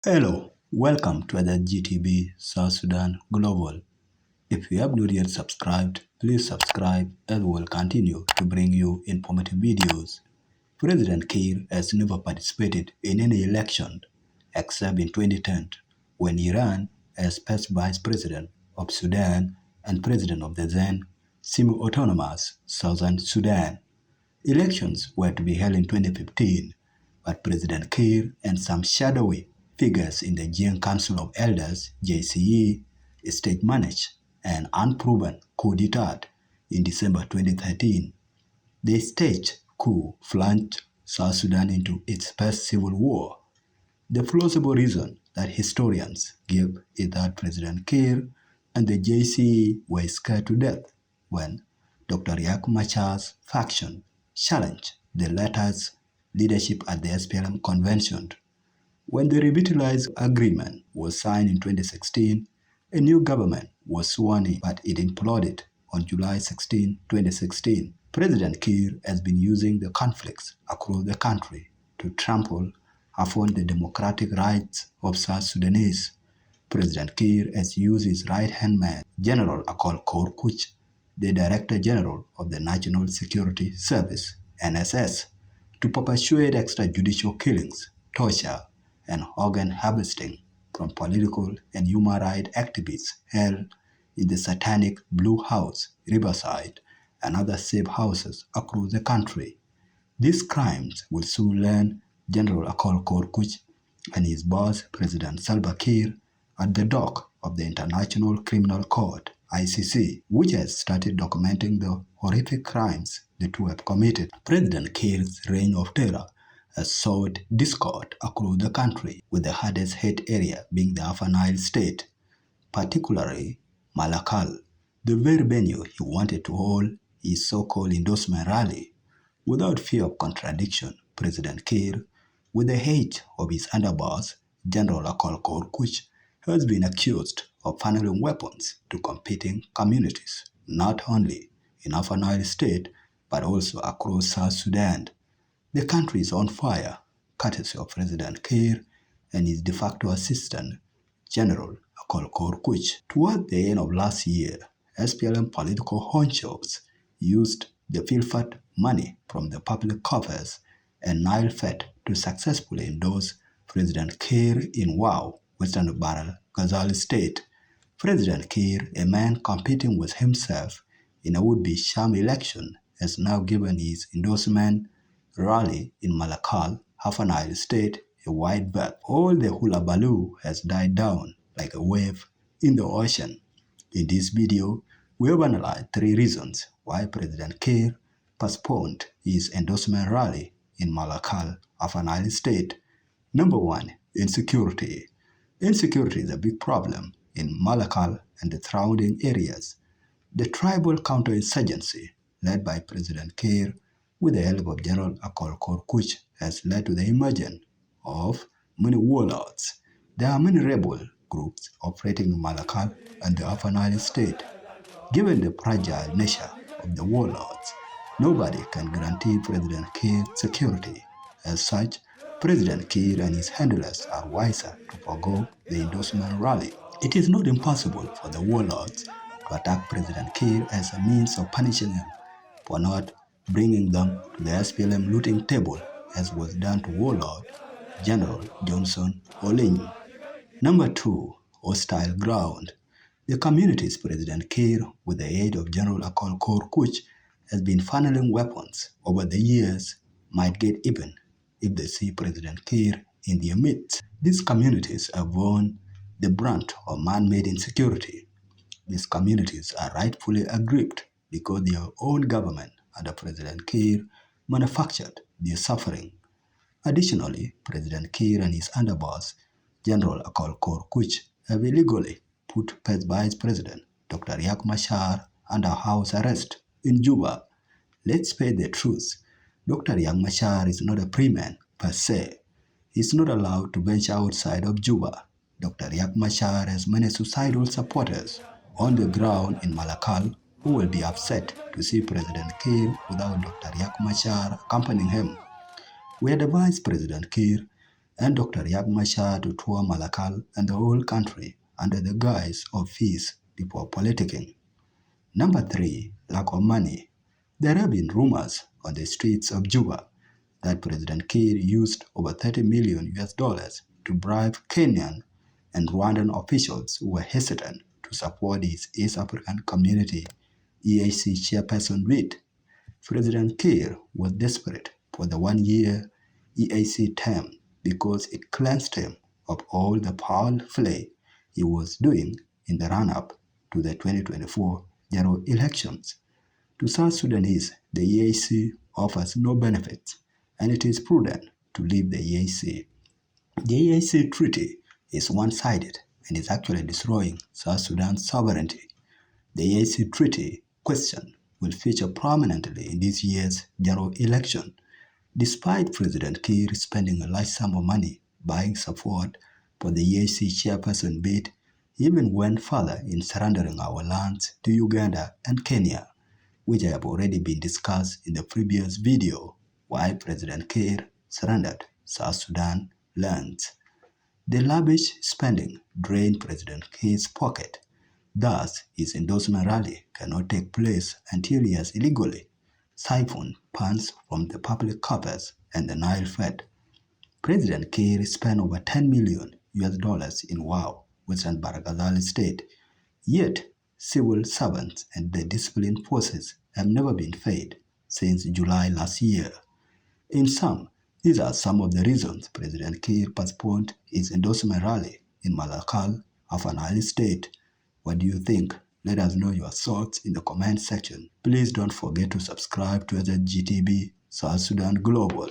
Hello, welcome to SSGTV South Sudan Global. If you have not yet subscribed, please subscribe as we will continue to bring you informative videos. President Kiir has never participated in any election except in 2010 when he ran as first vice president of Sudan and president of the then semi-autonomous Southern Sudan. Elections were to be held in 2015, but President Kiir and some shadowy figures in the Jiang Council of Elders (JCE) stage managed an unproven coup d'etat in December 2013. The staged coup plunged South Sudan into its first civil war. The plausible reason that historians give is that President Kiir and the JCE were scared to death when Dr. Riek Machar's faction challenged the latter's leadership at the SPLM convention. When the revitalized agreement was signed in 2016, a new government was sworn in, but it imploded on July 16, 2016. President Kiir has been using the conflicts across the country to trample upon the democratic rights of South Sudanese. President Kiir has used his right-hand man, General Akol Kor Kuch, the Director General of the National Security Service, NSS, to perpetuate extrajudicial killings, torture, and organ harvesting from political and human rights activists held in the satanic Blue House, Riverside, and other safe houses across the country. These crimes will soon land General Akol Kor Kuch and his boss, President Salva Kiir, at the dock of the International Criminal Court, ICC, which has started documenting the horrific crimes the two have committed. President Kiir's reign of terror has sowed discord across the country, with the hardest hit area being the Upper Nile state, particularly Malakal, the very venue he wanted to hold his so-called endorsement rally. Without fear of contradiction, President Kiir, with the aid of his underboss, General Akol Kor Kuch, has been accused of funneling weapons to competing communities, not only in Upper Nile state, but also across South Sudan. The country is on fire, courtesy of President Kiir and his de facto assistant, General Akol Kor Kuch. Toward the end of last year, SPLM political honchos used the pilfered money from the public coffers and Nile Fed to successfully endorse President Kiir in Wau, Western Bahr Ghazal State. President Kiir, a man competing with himself in a would-be sham election, has now given his endorsement rally in Malakal, Upper Nile State, a wide berth. All the hula baloo has died down like a wave in the ocean. In this video, we have analyzed 3 reasons why President Kiir postponed his endorsement rally in Malakal, Upper Nile State. Number 1, insecurity. Insecurity is a big problem in Malakal and the surrounding areas. The tribal counterinsurgency, led by President Kiir with the help of General Akol Kor Kuch, has led to the emergence of many warlords. There are many rebel groups operating in Malakal and the Upper Nile State. Given the fragile nature of the warlords, nobody can guarantee President Kiir's security. As such, President Kiir and his handlers are wiser to forego the endorsement rally. It is not impossible for the warlords to attack President Kiir as a means of punishing him for not bringing them to the SPLM looting table, as was done to warlord General Johnson Oling. Number 2, hostile ground. The communities President Kiir, with the aid of General Akol Kor Kuch, has been funneling weapons over the years might get even if they see President Kiir in their midst. These communities have borne the brunt of man-made insecurity. These communities are rightfully aggrieved because their own government under President Kiir manufactured their suffering. Additionally, President Kiir and his underboss, General Akol Kor Kuch, have illegally put first Vice President Dr. Riek Machar under house arrest in Juba. Let's say the truth. Dr. Riek Machar is not a free man per se. He is not allowed to venture outside of Juba. Dr. Riek Machar has many suicidal supporters on the ground in Malakal who will be upset to see President Kiir without Dr. Riek Machar accompanying him. We advise President Kiir and Dr. Riek Machar to tour Malakal and the whole country under the guise of peace before politicking. Number 3, lack of money. There have been rumors on the streets of Juba that President Kiir used over $30 million to bribe Kenyan and Rwandan officials who were hesitant to support his East African Community EAC chairperson bid. President Kiir was desperate for the one-year EAC term because it cleansed him of all the foul play he was doing in the run-up to the 2024 general elections. To South Sudanese, the EAC offers no benefits, and it is prudent to leave the EAC. The EAC treaty is one-sided and is actually destroying South Sudan's sovereignty. The EAC treaty question will feature prominently in this year's general election, despite President Kiir spending a large sum of money buying support for the EAC chairperson bid. He even went further in surrendering our lands to Uganda and Kenya, which have already been discussed in the previous video, why President Kiir surrendered South Sudan lands. The lavish spending drained President Kiir's pocket. Thus, his endorsement rally cannot take place until he has illegally siphoned funds from the public coffers and the Nile Fed. President Kiir spent over $10 million in Wau, Western Baragazal state, yet civil servants and the disciplined forces have never been paid since July last year. In sum, these are some of the reasons President Kiir postponed his endorsement rally in Malakal, Upper Nile state. What do you think? Let us know your thoughts in the comment section. Please don't forget to subscribe to SSGTV South Sudan Global.